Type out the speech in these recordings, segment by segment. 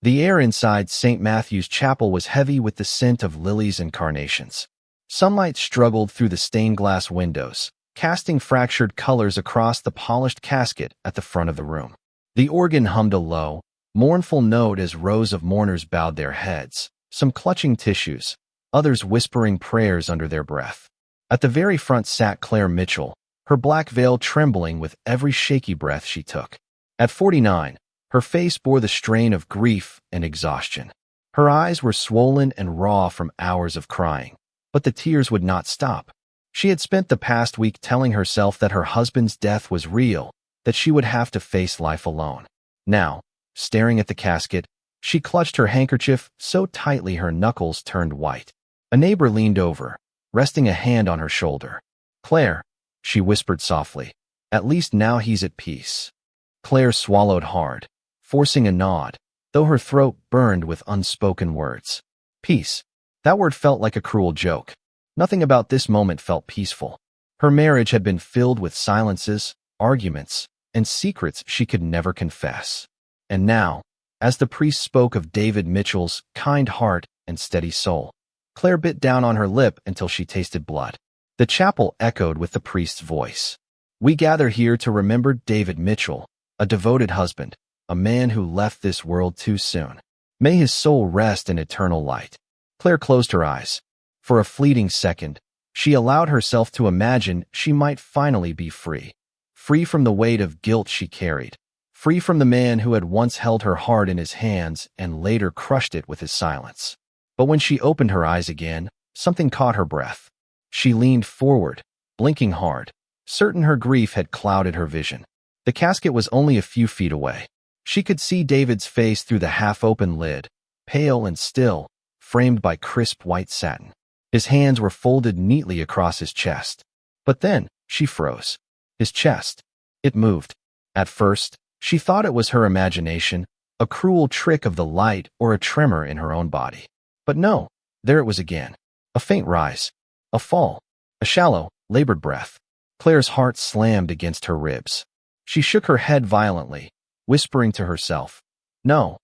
The air inside St. Matthew's Chapel was heavy with the scent of lilies and carnations. Sunlight struggled through the stained-glass windows, casting fractured colors across the polished casket at the front of the room. The organ hummed a low, mournful note as rows of mourners bowed their heads, some clutching tissues, others whispering prayers under their breath. At the very front sat Claire Mitchell, her black veil trembling with every shaky breath she took. At 49, her face bore the strain of grief and exhaustion. Her eyes were swollen and raw from hours of crying, but the tears would not stop. She had spent the past week telling herself that her husband's death was real, that she would have to face life alone. Now, staring at the casket, she clutched her handkerchief so tightly her knuckles turned white. A neighbor leaned over, resting a hand on her shoulder. "Claire," she whispered softly, "at least now he's at peace." Claire swallowed hard, forcing a nod, though her throat burned with unspoken words. Peace. That word felt like a cruel joke. Nothing about this moment felt peaceful. Her marriage had been filled with silences, arguments, and secrets she could never confess. And now, as the priest spoke of David Mitchell's kind heart and steady soul, Claire bit down on her lip until she tasted blood. The chapel echoed with the priest's voice. "We gather here to remember David Mitchell, a devoted husband, a man who left this world too soon. May his soul rest in eternal light." Claire closed her eyes. For a fleeting second, she allowed herself to imagine she might finally be free. Free from the weight of guilt she carried. Free from the man who had once held her heart in his hands and later crushed it with his silence. But when she opened her eyes again, something caught her breath. She leaned forward, blinking hard, certain her grief had clouded her vision. The casket was only a few feet away. She could see David's face through the half-open lid, pale and still, framed by crisp white satin. His hands were folded neatly across his chest. But then, she froze. His chest. It moved. At first, she thought it was her imagination, a cruel trick of the light or a tremor in her own body. But no, there it was again. A faint rise. A fall. A shallow, labored breath. Claire's heart slammed against her ribs. She shook her head violently, whispering to herself, "No,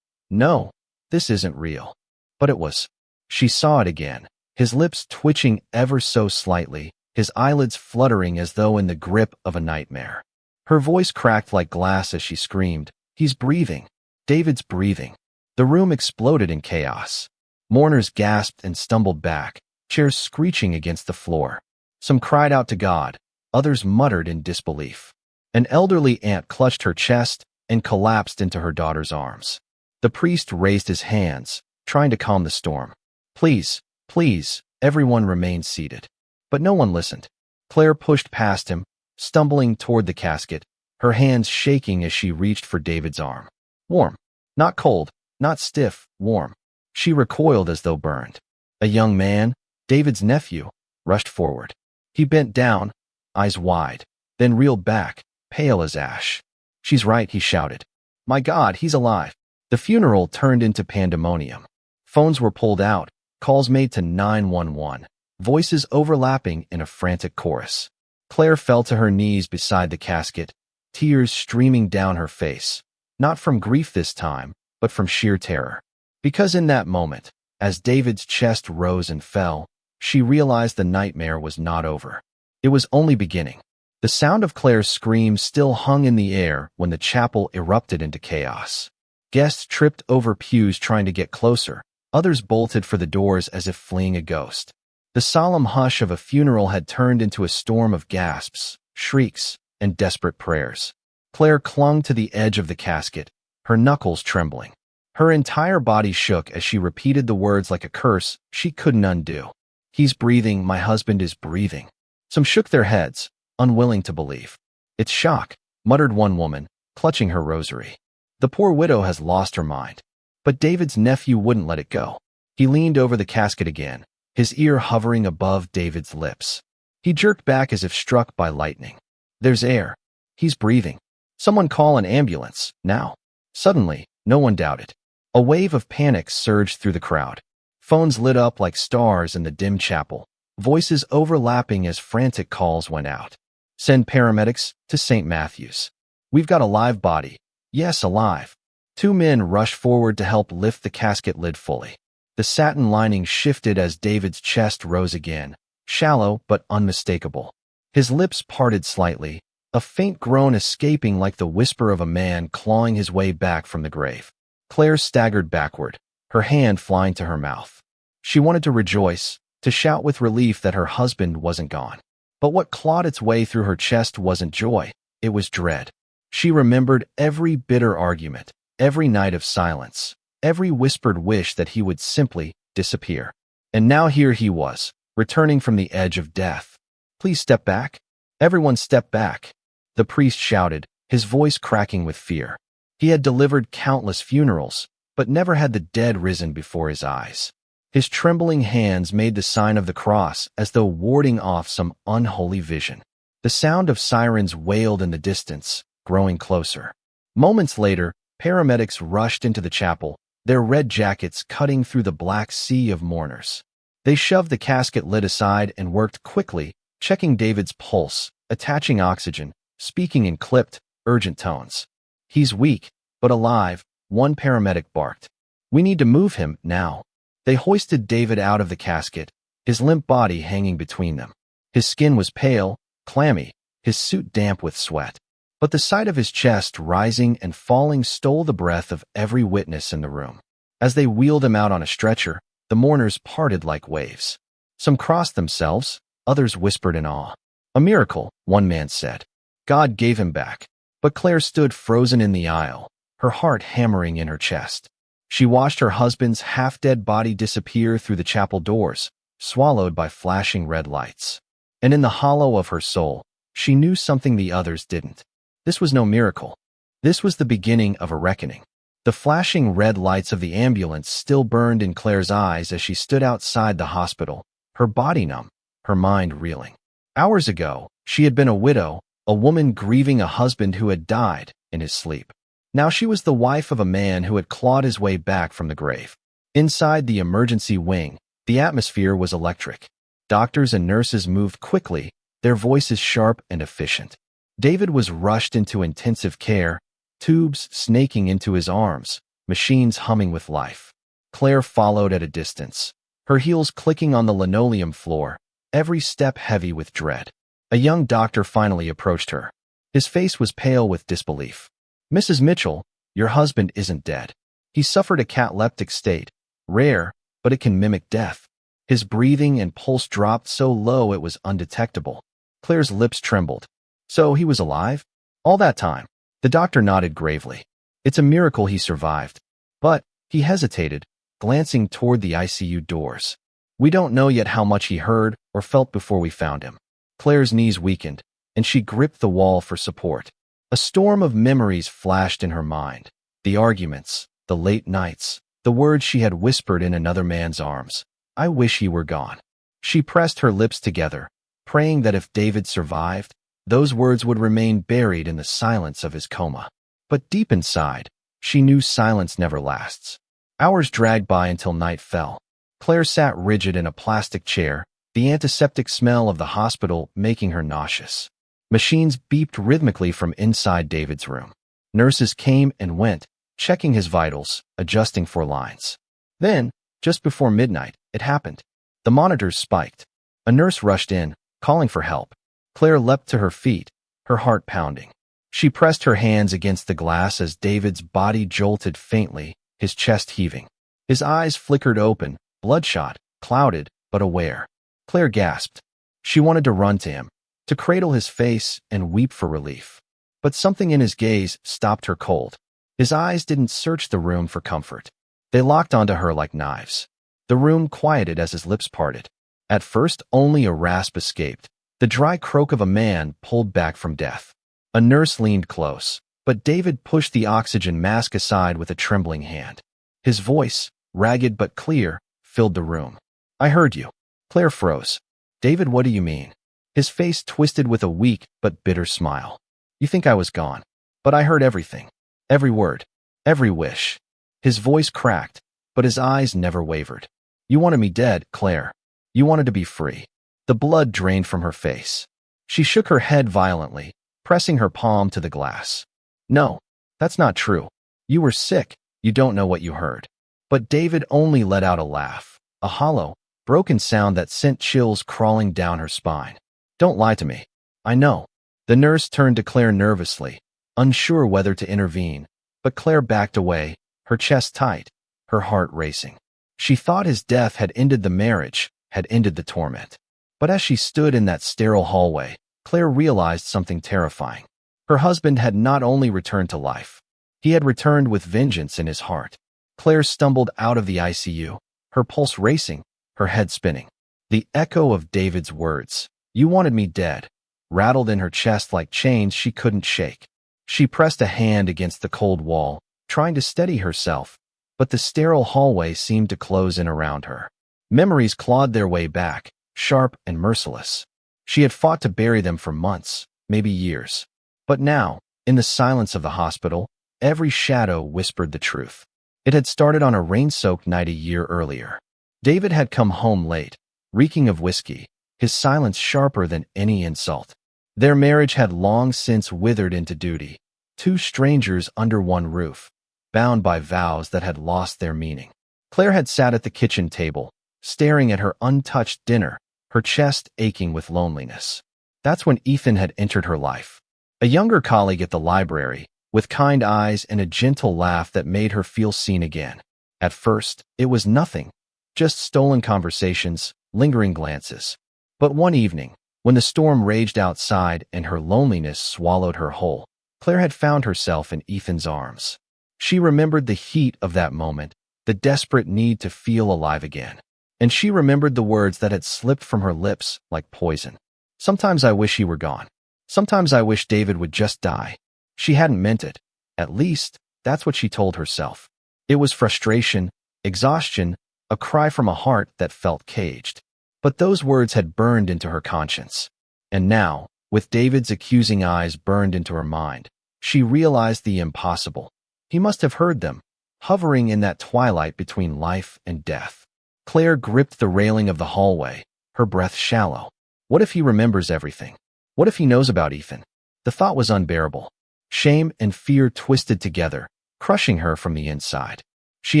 no, this isn't real." But it was. She saw it again. His lips twitching ever so slightly, his eyelids fluttering as though in the grip of a nightmare. Her voice cracked like glass as she screamed, "He's breathing. David's breathing." The room exploded in chaos. Mourners gasped and stumbled back, chairs screeching against the floor. Some cried out to God, others muttered in disbelief. An elderly aunt clutched her chest and collapsed into her daughter's arms. The priest raised his hands, trying to calm the storm. "Please, please," everyone remained seated. But no one listened. Claire pushed past him, stumbling toward the casket, her hands shaking as she reached for David's arm. Warm. Not cold, not stiff, warm. She recoiled as though burned. A young man, David's nephew, rushed forward. He bent down, eyes wide, then reeled back, pale as ash. "She's right," he shouted. "My God, he's alive." The funeral turned into pandemonium. Phones were pulled out, calls made to 911, voices overlapping in a frantic chorus. Claire fell to her knees beside the casket, tears streaming down her face, not from grief this time, but from sheer terror. Because in that moment, as David's chest rose and fell, she realized the nightmare was not over. It was only beginning. The sound of Claire's scream still hung in the air when the chapel erupted into chaos. Guests tripped over pews trying to get closer. Others bolted for the doors as if fleeing a ghost. The solemn hush of a funeral had turned into a storm of gasps, shrieks, and desperate prayers. Claire clung to the edge of the casket, her knuckles trembling. Her entire body shook as she repeated the words like a curse she couldn't undo. "He's breathing, my husband is breathing." Some shook their heads, unwilling to believe. "It's shock," muttered one woman, clutching her rosary. "The poor widow has lost her mind." But David's nephew wouldn't let it go. He leaned over the casket again, his ear hovering above David's lips. He jerked back as if struck by lightning. "There's air. He's breathing. Someone call an ambulance, now." Suddenly, no one doubted. A wave of panic surged through the crowd. Phones lit up like stars in the dim chapel, voices overlapping as frantic calls went out. "Send paramedics to St. Matthew's. We've got a live body. Yes, alive." Two men rushed forward to help lift the casket lid fully. The satin lining shifted as David's chest rose again, shallow but unmistakable. His lips parted slightly, a faint groan escaping like the whisper of a man clawing his way back from the grave. Claire staggered backward, her hand flying to her mouth. She wanted to rejoice, to shout with relief that her husband wasn't gone. But what clawed its way through her chest wasn't joy, it was dread. She remembered every bitter argument, every night of silence, every whispered wish that he would simply disappear. And now here he was, returning from the edge of death. "Please step back." Everyone stepped back. The priest shouted, his voice cracking with fear. He had delivered countless funerals, but never had the dead risen before his eyes. His trembling hands made the sign of the cross as though warding off some unholy vision. The sound of sirens wailed in the distance, growing closer. Moments later, paramedics rushed into the chapel, their red jackets cutting through the black sea of mourners. They shoved the casket lid aside and worked quickly, checking David's pulse, attaching oxygen, speaking in clipped, urgent tones. "He's weak, but alive," one paramedic barked. "We need to move him, now." They hoisted David out of the casket, his limp body hanging between them. His skin was pale, clammy, his suit damp with sweat. But the sight of his chest rising and falling stole the breath of every witness in the room. As they wheeled him out on a stretcher, the mourners parted like waves. Some crossed themselves, others whispered in awe. "A miracle," one man said. "God gave him back." But Claire stood frozen in the aisle, her heart hammering in her chest. She watched her husband's half-dead body disappear through the chapel doors, swallowed by flashing red lights. And in the hollow of her soul, she knew something the others didn't. This was no miracle. This was the beginning of a reckoning. The flashing red lights of the ambulance still burned in Claire's eyes as she stood outside the hospital, her body numb, her mind reeling. Hours ago, she had been a widow, a woman grieving a husband who had died in his sleep. Now she was the wife of a man who had clawed his way back from the grave. Inside the emergency wing, the atmosphere was electric. Doctors and nurses moved quickly, their voices sharp and efficient. David was rushed into intensive care, tubes snaking into his arms, machines humming with life. Claire followed at a distance, her heels clicking on the linoleum floor, every step heavy with dread. A young doctor finally approached her. His face was pale with disbelief. "Mrs. Mitchell, your husband isn't dead. He suffered a cataleptic state, rare, but it can mimic death." His breathing and pulse dropped so low it was undetectable. Claire's lips trembled. "So he was alive? All that time?" The doctor nodded gravely. "It's a miracle he survived." But he hesitated, glancing toward the ICU doors. "We don't know yet how much he heard or felt before we found him." Claire's knees weakened, and she gripped the wall for support. A storm of memories flashed in her mind. The arguments, the late nights, the words she had whispered in another man's arms. "I wish he were gone." She pressed her lips together, praying that if David survived, those words would remain buried in the silence of his coma. But deep inside, she knew silence never lasts. Hours dragged by until night fell. Claire sat rigid in a plastic chair, the antiseptic smell of the hospital making her nauseous. Machines beeped rhythmically from inside David's room. Nurses came and went, checking his vitals, adjusting for lines. Then, just before midnight, it happened. The monitors spiked. A nurse rushed in, calling for help. Claire leapt to her feet, her heart pounding. She pressed her hands against the glass as David's body jolted faintly, his chest heaving. His eyes flickered open, bloodshot, clouded, but aware. Claire gasped. She wanted to run to him, to cradle his face and weep for relief. But something in his gaze stopped her cold. His eyes didn't search the room for comfort. They locked onto her like knives. The room quieted as his lips parted. At first, only a rasp escaped, the dry croak of a man pulled back from death. A nurse leaned close, but David pushed the oxygen mask aside with a trembling hand. His voice, ragged but clear, filled the room. "I heard you." Claire froze. "David, what do you mean?" His face twisted with a weak but bitter smile. "You think I was gone. But I heard everything. Every word. Every wish." His voice cracked, but his eyes never wavered. "You wanted me dead, Claire. You wanted to be free." The blood drained from her face. She shook her head violently, pressing her palm to the glass. "No, that's not true. You were sick. You don't know what you heard." But David only let out a laugh, a hollow, broken sound that sent chills crawling down her spine. "Don't lie to me. I know." The nurse turned to Claire nervously, unsure whether to intervene, but Claire backed away, her chest tight, her heart racing. She thought his death had ended the marriage, had ended the torment. But as she stood in that sterile hallway, Claire realized something terrifying. Her husband had not only returned to life, he had returned with vengeance in his heart. Claire stumbled out of the ICU, her pulse racing, her head spinning. The echo of David's words, "You wanted me dead," rattled in her chest like chains she couldn't shake. She pressed a hand against the cold wall, trying to steady herself, but the sterile hallway seemed to close in around her. Memories clawed their way back, sharp and merciless. She had fought to bury them for months, maybe years. But now, in the silence of the hospital, every shadow whispered the truth. It had started on a rain-soaked night a year earlier. David had come home late, reeking of whiskey, his silence sharper than any insult. Their marriage had long since withered into duty, two strangers under one roof, bound by vows that had lost their meaning. Claire had sat at the kitchen table, staring at her untouched dinner, her chest aching with loneliness. That's when Ethan had entered her life. A younger colleague at the library, with kind eyes and a gentle laugh that made her feel seen again. At first, it was nothing, just stolen conversations, lingering glances. But one evening, when the storm raged outside and her loneliness swallowed her whole, Claire had found herself in Ethan's arms. She remembered the heat of that moment, the desperate need to feel alive again. And she remembered the words that had slipped from her lips like poison. "Sometimes I wish he were gone. Sometimes I wish David would just die." She hadn't meant it. At least, that's what she told herself. It was frustration, exhaustion, a cry from a heart that felt caged. But those words had burned into her conscience. And now, with David's accusing eyes burned into her mind, she realized the impossible. He must have heard them, hovering in that twilight between life and death. Claire gripped the railing of the hallway, her breath shallow. What if he remembers everything? What if he knows about Ethan? The thought was unbearable. Shame and fear twisted together, crushing her from the inside. She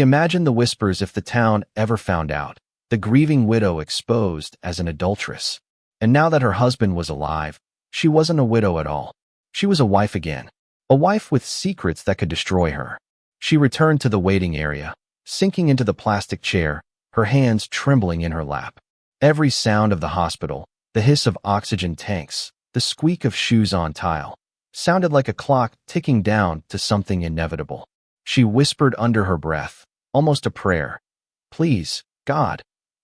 imagined the whispers if the town ever found out, the grieving widow exposed as an adulteress. And now that her husband was alive, she wasn't a widow at all. She was a wife again, a wife with secrets that could destroy her. She returned to the waiting area, sinking into the plastic chair, her hands trembling in her lap. Every sound of the hospital, the hiss of oxygen tanks, the squeak of shoes on tile, sounded like a clock ticking down to something inevitable. She whispered under her breath, almost a prayer, "Please, God,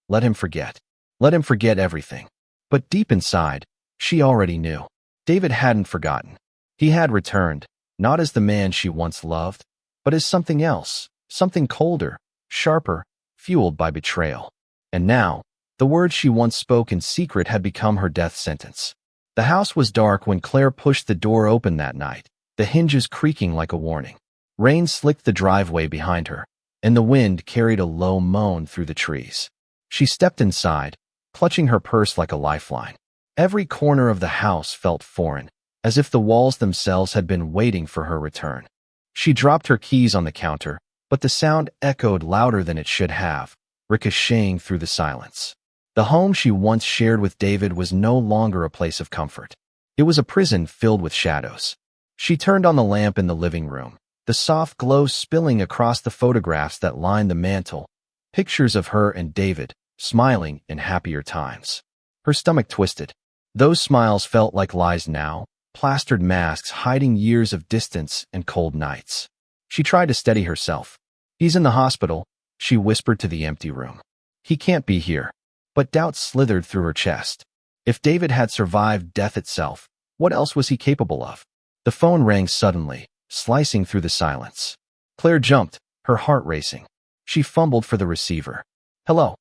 let him forget. Let him forget everything." But deep inside, she already knew. David hadn't forgotten. He had returned, not as the man she once loved, but as something else, something colder, sharper, fueled by betrayal. And now, the words she once spoke in secret had become her death sentence. The house was dark when Claire pushed the door open that night, the hinges creaking like a warning. Rain slicked the driveway behind her, and the wind carried a low moan through the trees. She stepped inside, clutching her purse like a lifeline. Every corner of the house felt foreign, as if the walls themselves had been waiting for her return. She dropped her keys on the counter, but the sound echoed louder than it should have, ricocheting through the silence. The home she once shared with David was no longer a place of comfort. It was a prison filled with shadows. She turned on the lamp in the living room, the soft glow spilling across the photographs that lined the mantel, pictures of her and David, smiling in happier times. Her stomach twisted. Those smiles felt like lies now, plastered masks hiding years of distance and cold nights. She tried to steady herself. "He's in the hospital," she whispered to the empty room. "He can't be here." But doubt slithered through her chest. If David had survived death itself, what else was he capable of? The phone rang suddenly, slicing through the silence. Claire jumped, her heart racing. She fumbled for the receiver. "Hello."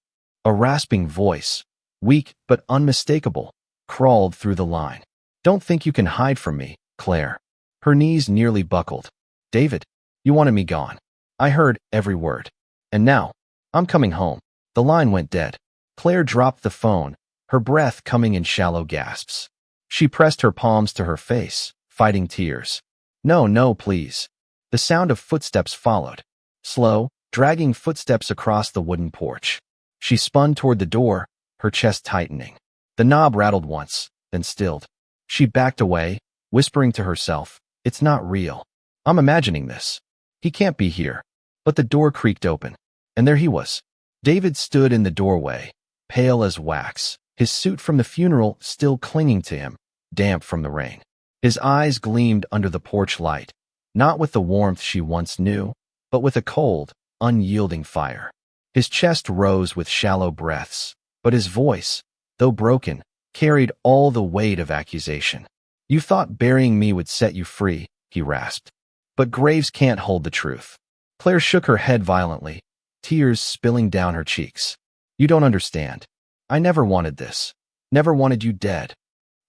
A rasping voice, weak but unmistakable, crawled through the line. "Don't think you can hide from me, Claire." Her knees nearly buckled. "David, you wanted me gone. I heard every word. And now, I'm coming home." The line went dead. Claire dropped the phone, her breath coming in shallow gasps. She pressed her palms to her face, fighting tears. "No, no, please. The sound of footsteps followed. Slow, dragging footsteps across the wooden porch. She spun toward the door, her chest tightening. The knob rattled once, then stilled. She backed away, whispering to herself, "It's not real. I'm imagining this. He can't be here." But the door creaked open, and there he was. David stood in the doorway, pale as wax, his suit from the funeral still clinging to him, damp from the rain. His eyes gleamed under the porch light, not with the warmth she once knew, but with a cold, unyielding fire. His chest rose with shallow breaths, but his voice, though broken, carried all the weight of accusation. "You thought burying me would set you free," he rasped. "But graves can't hold the truth." Claire shook her head violently, tears spilling down her cheeks. "You don't understand. I never wanted this. Never wanted you dead."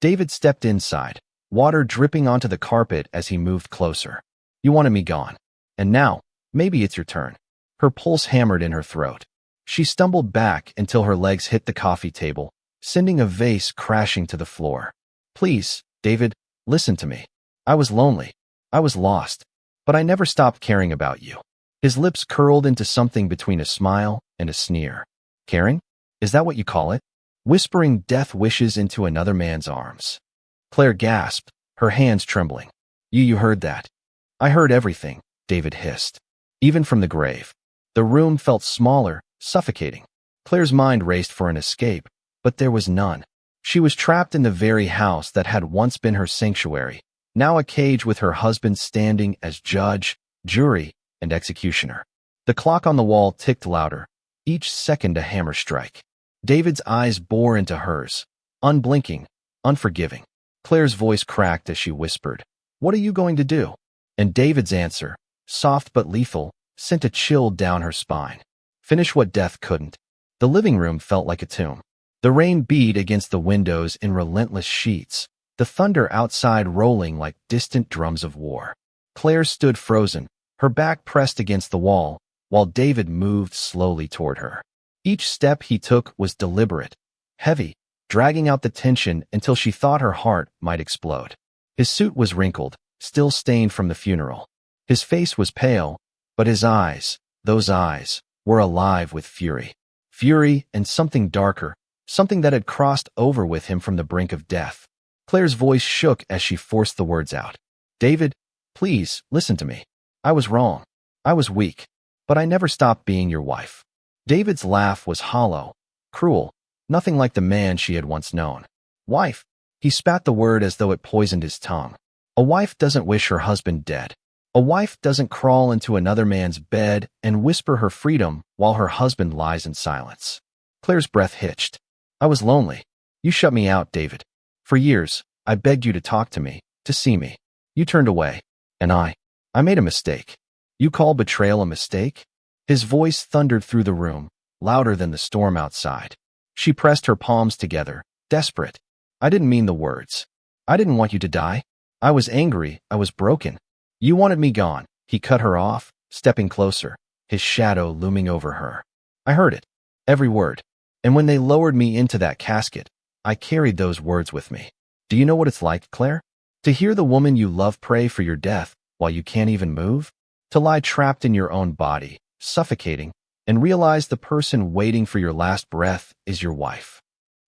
David stepped inside, water dripping onto the carpet as he moved closer. "You wanted me gone. And now, maybe it's your turn." Her pulse hammered in her throat. She stumbled back until her legs hit the coffee table, sending a vase crashing to the floor. "Please, David, listen to me. I was lonely. I was lost. But I never stopped caring about you." His lips curled into something between a smile and a sneer. "Caring? Is that what you call it?" Whispering death wishes into another man's arms. Claire gasped, her hands trembling. You heard that?" "I heard everything," David hissed. "Even from the grave." The room felt smaller, suffocating. Claire's mind raced for an escape, but there was none. She was trapped in the very house that had once been her sanctuary, now a cage with her husband standing as judge, jury, and executioner. The clock on the wall ticked louder, each second a hammer strike. David's eyes bore into hers, unblinking, unforgiving. Claire's voice cracked as she whispered, "What are you going to do?" And David's answer, soft but lethal, sent a chill down her spine. "Finish what death couldn't." The living room felt like a tomb. The rain beat against the windows in relentless sheets, the thunder outside rolling like distant drums of war. Claire stood frozen, her back pressed against the wall, while David moved slowly toward her. Each step he took was deliberate, heavy, dragging out the tension until she thought her heart might explode. His suit was wrinkled, still stained from the funeral. His face was pale, but his eyes, those eyes, were alive with fury. Fury and something darker, something that had crossed over with him from the brink of death. Claire's voice shook as she forced the words out. "David, please, listen to me. I was wrong. I was weak. But I never stopped being your wife." David's laugh was hollow, cruel, nothing like the man she had once known. "Wife." He spat the word as though it poisoned his tongue. A wife doesn't wish her husband dead. A wife doesn't crawl into another man's bed and whisper her freedom while her husband lies in silence. Claire's breath hitched. "I was lonely. You shut me out, David. For years, I begged you to talk to me, to see me. You turned away. And I made a mistake." "You call betrayal a mistake?" His voice thundered through the room, louder than the storm outside. She pressed her palms together, desperate. "I didn't mean the words. I didn't want you to die. I was angry, I was broken. You wanted me gone." He cut her off, stepping closer, his shadow looming over her. "I heard it, every word. And when they lowered me into that casket, I carried those words with me. Do you know what it's like, Claire? To hear the woman you love pray for your death while you can't even move? To lie trapped in your own body, suffocating, and realize the person waiting for your last breath is your wife."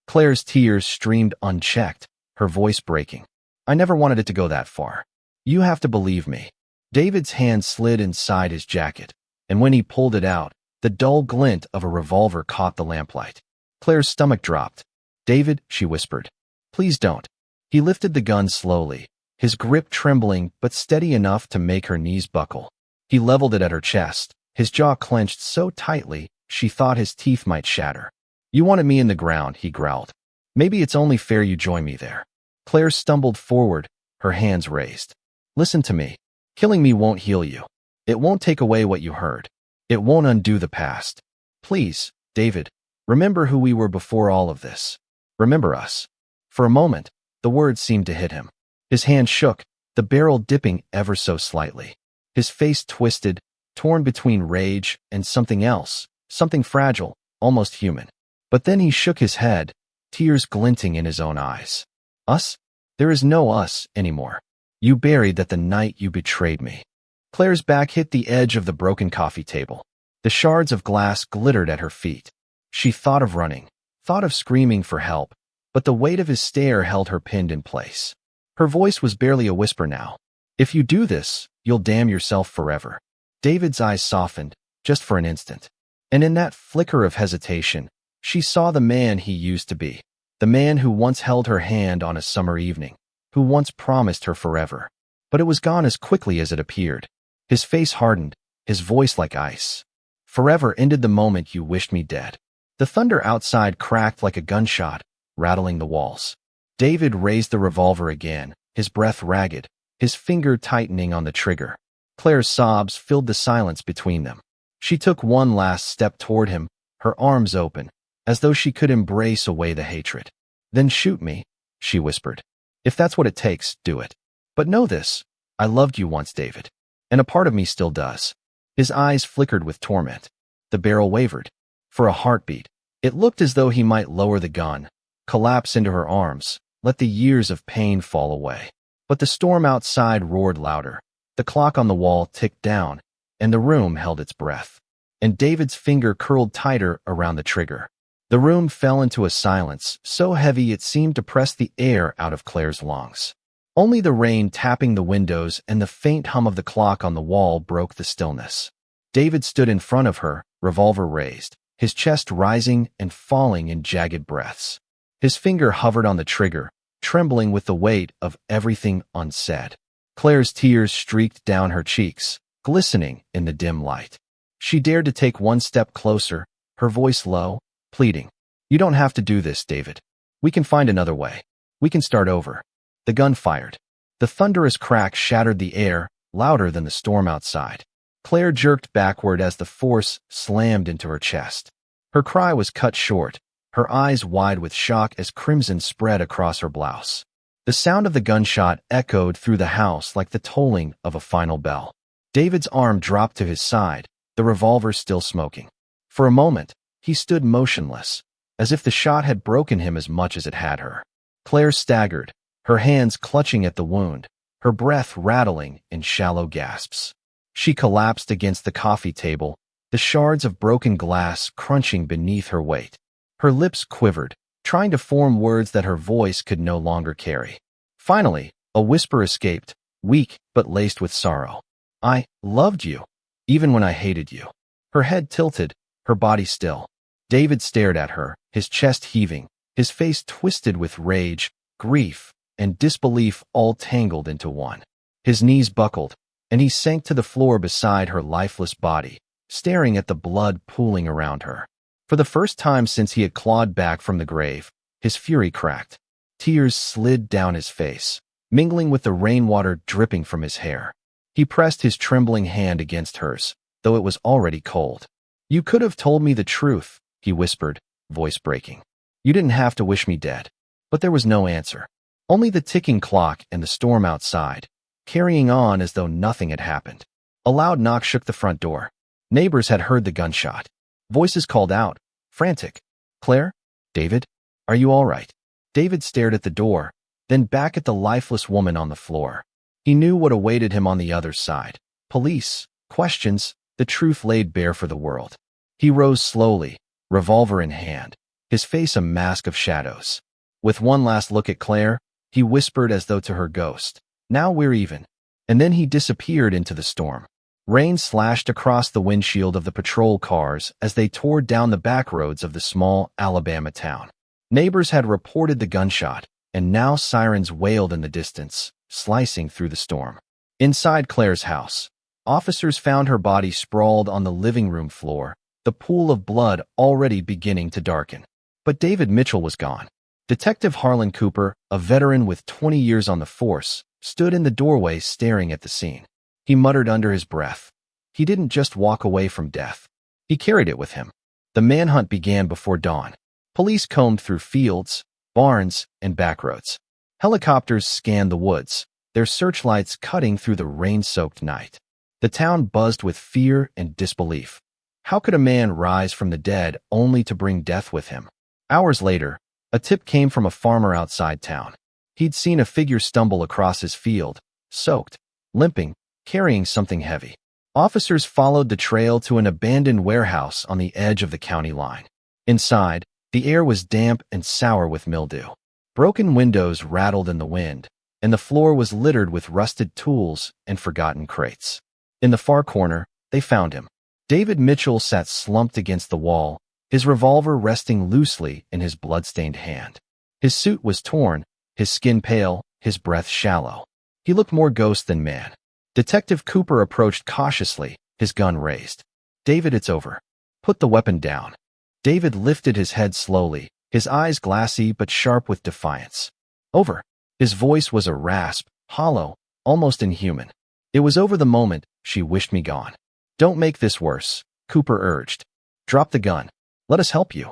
Claire's tears streamed unchecked, her voice breaking. "I never wanted it to go that far. You have to believe me." David's hand slid inside his jacket, and when he pulled it out, the dull glint of a revolver caught the lamplight. Claire's stomach dropped. "David," she whispered, "please don't." He lifted the gun slowly, his grip trembling but steady enough to make her knees buckle. He leveled it at her chest, his jaw clenched so tightly she thought his teeth might shatter. "You wanted me in the ground," he growled. "Maybe it's only fair you join me there." Claire stumbled forward, her hands raised. "Listen to me. Killing me won't heal you. It won't take away what you heard. It won't undo the past. Please, David, remember who we were before all of this. Remember us." For a moment, the words seemed to hit him. His hand shook, the barrel dipping ever so slightly. His face twisted, torn between rage and something else, something fragile, almost human. But then he shook his head, tears glinting in his own eyes. "Us? There is no us anymore. You buried that the night you betrayed me." Claire's back hit the edge of the broken coffee table. The shards of glass glittered at her feet. She thought of running, thought of screaming for help, but the weight of his stare held her pinned in place. Her voice was barely a whisper now. "If you do this, you'll damn yourself forever." David's eyes softened, just for an instant. And in that flicker of hesitation, she saw the man he used to be. The man who once held her hand on a summer evening, who once promised her forever. But it was gone as quickly as it appeared. His face hardened, his voice like ice. "Forever ended the moment you wished me dead." The thunder outside cracked like a gunshot, rattling the walls. David raised the revolver again, his breath ragged, his finger tightening on the trigger. Claire's sobs filled the silence between them. She took one last step toward him, her arms open, as though she could embrace away the hatred. "Then shoot me," she whispered. "If that's what it takes, do it. But know this, I loved you once, David. And a part of me still does." His eyes flickered with torment. The barrel wavered. For a heartbeat, it looked as though he might lower the gun, collapse into her arms, let the years of pain fall away. But the storm outside roared louder. The clock on the wall ticked down, and the room held its breath. And David's finger curled tighter around the trigger. The room fell into a silence so heavy it seemed to press the air out of Claire's lungs. Only the rain tapping the windows and the faint hum of the clock on the wall broke the stillness. David stood in front of her, revolver raised, his chest rising and falling in jagged breaths. His finger hovered on the trigger, trembling with the weight of everything unsaid. Claire's tears streaked down her cheeks, glistening in the dim light. She dared to take one step closer, her voice low, pleading. "You don't have to do this, David. We can find another way. We can start over." The gun fired. The thunderous crack shattered the air, louder than the storm outside. Claire jerked backward as the force slammed into her chest. Her cry was cut short, her eyes wide with shock as crimson spread across her blouse. The sound of the gunshot echoed through the house like the tolling of a final bell. David's arm dropped to his side, the revolver still smoking. For a moment, he stood motionless, as if the shot had broken him as much as it had her. Claire staggered, her hands clutching at the wound, her breath rattling in shallow gasps. She collapsed against the coffee table, the shards of broken glass crunching beneath her weight. Her lips quivered, trying to form words that her voice could no longer carry. Finally, a whisper escaped, weak but laced with sorrow. "I loved you, even when I hated you." Her head tilted, her body still. David stared at her, his chest heaving, his face twisted with rage, grief, and disbelief all tangled into one. His knees buckled, and he sank to the floor beside her lifeless body, staring at the blood pooling around her. For the first time since he had clawed back from the grave, his fury cracked. Tears slid down his face, mingling with the rainwater dripping from his hair. He pressed his trembling hand against hers, though it was already cold. "You could have told me the truth," he whispered, voice breaking. "You didn't have to wish me dead." But there was no answer. Only the ticking clock and the storm outside, carrying on as though nothing had happened. A loud knock shook the front door. Neighbors had heard the gunshot. Voices called out, frantic. "Claire? David? Are you all right?" David stared at the door, then back at the lifeless woman on the floor. He knew what awaited him on the other side. Police, questions, the truth laid bare for the world. He rose slowly, revolver in hand, his face a mask of shadows. With one last look at Claire, he whispered as though to her ghost, "Now we're even." And then he disappeared into the storm. Rain slashed across the windshield of the patrol cars as they tore down the back roads of the small Alabama town. Neighbors had reported the gunshot, and now sirens wailed in the distance, slicing through the storm. Inside Claire's house, officers found her body sprawled on the living room floor, the pool of blood already beginning to darken. But David Mitchell was gone. Detective Harlan Cooper, a veteran with 20 years on the force, stood in the doorway staring at the scene. He muttered under his breath. He didn't just walk away from death. He carried it with him. The manhunt began before dawn. Police combed through fields, barns, and backroads. Helicopters scanned the woods, their searchlights cutting through the rain-soaked night. The town buzzed with fear and disbelief. How could a man rise from the dead only to bring death with him? Hours later, a tip came from a farmer outside town. He'd seen a figure stumble across his field, soaked, limping, carrying something heavy. Officers followed the trail to an abandoned warehouse on the edge of the county line. Inside, the air was damp and sour with mildew. Broken windows rattled in the wind, and the floor was littered with rusted tools and forgotten crates. In the far corner, they found him. David Mitchell sat slumped against the wall, his revolver resting loosely in his blood-stained hand. His suit was torn, his skin pale, his breath shallow. He looked more ghost than man. Detective Cooper approached cautiously, his gun raised. "David, it's over. Put the weapon down." David lifted his head slowly, his eyes glassy but sharp with defiance. "Over." His voice was a rasp, hollow, almost inhuman. "It was over the moment she wished me gone." "Don't make this worse," Cooper urged. "Drop the gun. Let us help you."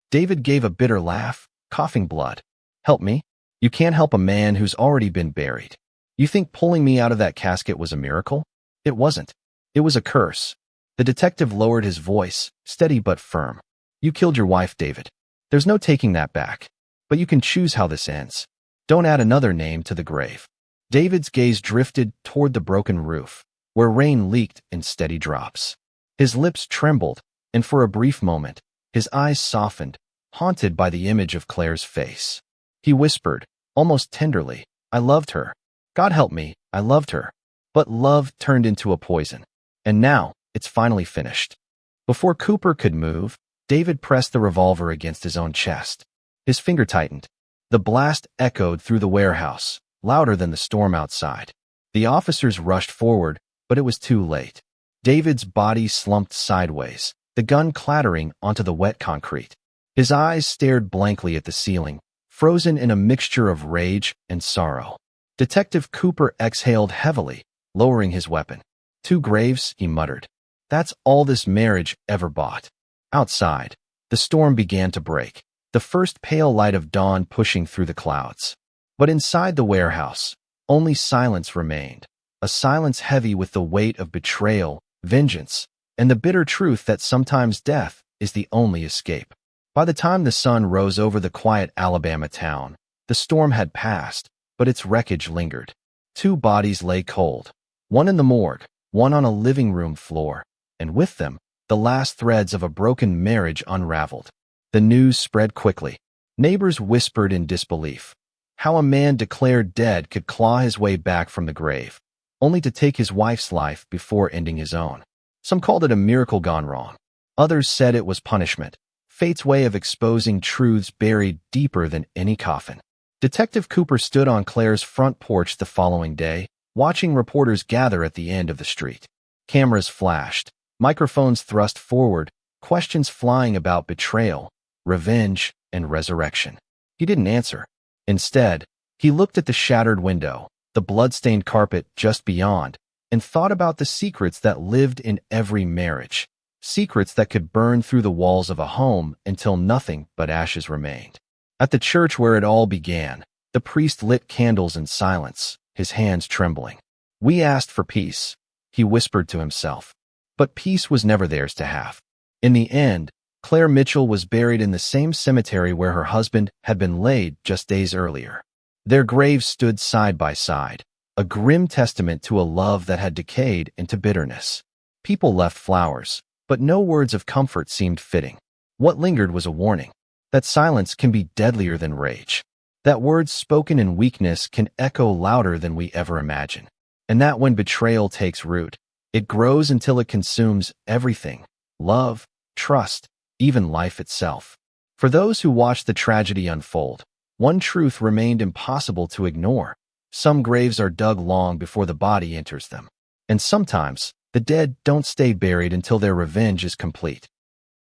David gave a bitter laugh, coughing blood. "Help me? You can't help a man who's already been buried. You think pulling me out of that casket was a miracle? It wasn't. It was a curse." The detective lowered his voice, steady but firm. "You killed your wife, David. There's no taking that back. But you can choose how this ends. Don't add another name to the grave." David's gaze drifted toward the broken roof, where rain leaked in steady drops. His lips trembled, and for a brief moment, his eyes softened, haunted by the image of Claire's face. He whispered, almost tenderly, "I loved her. God help me, I loved her." But love turned into a poison. And now, it's finally finished. Before Cooper could move, David pressed the revolver against his own chest. His finger tightened. The blast echoed through the warehouse, louder than the storm outside. The officers rushed forward, but it was too late. David's body slumped sideways, the gun clattering onto the wet concrete. His eyes stared blankly at the ceiling, frozen in a mixture of rage and sorrow. Detective Cooper exhaled heavily, lowering his weapon. "Two graves," he muttered. "That's all this marriage ever bought." Outside, the storm began to break, the first pale light of dawn pushing through the clouds. But inside the warehouse, only silence remained, a silence heavy with the weight of betrayal, vengeance, and the bitter truth that sometimes death is the only escape. By the time the sun rose over the quiet Alabama town, the storm had passed, but its wreckage lingered. Two bodies lay cold, one in the morgue, one on a living room floor, and with them, the last threads of a broken marriage unraveled. The news spread quickly. Neighbors whispered in disbelief. How a man declared dead could claw his way back from the grave, only to take his wife's life before ending his own. Some called it a miracle gone wrong. Others said it was punishment, fate's way of exposing truths buried deeper than any coffin. Detective Cooper stood on Claire's front porch the following day, watching reporters gather at the end of the street. Cameras flashed, microphones thrust forward, questions flying about betrayal, revenge, and resurrection. He didn't answer. Instead, he looked at the shattered window, the blood-stained carpet just beyond, and thought about the secrets that lived in every marriage, secrets that could burn through the walls of a home until nothing but ashes remained. At the church where it all began, the priest lit candles in silence, his hands trembling. "We asked for peace," he whispered to himself. But peace was never theirs to have. In the end, Claire Mitchell was buried in the same cemetery where her husband had been laid just days earlier. Their graves stood side by side, a grim testament to a love that had decayed into bitterness. People left flowers, but no words of comfort seemed fitting. What lingered was a warning that silence can be deadlier than rage, that words spoken in weakness can echo louder than we ever imagine, and that when betrayal takes root, it grows until it consumes everything: love, trust, even life itself. For those who watched the tragedy unfold, one truth remained impossible to ignore. Some graves are dug long before the body enters them. And sometimes, the dead don't stay buried until their revenge is complete.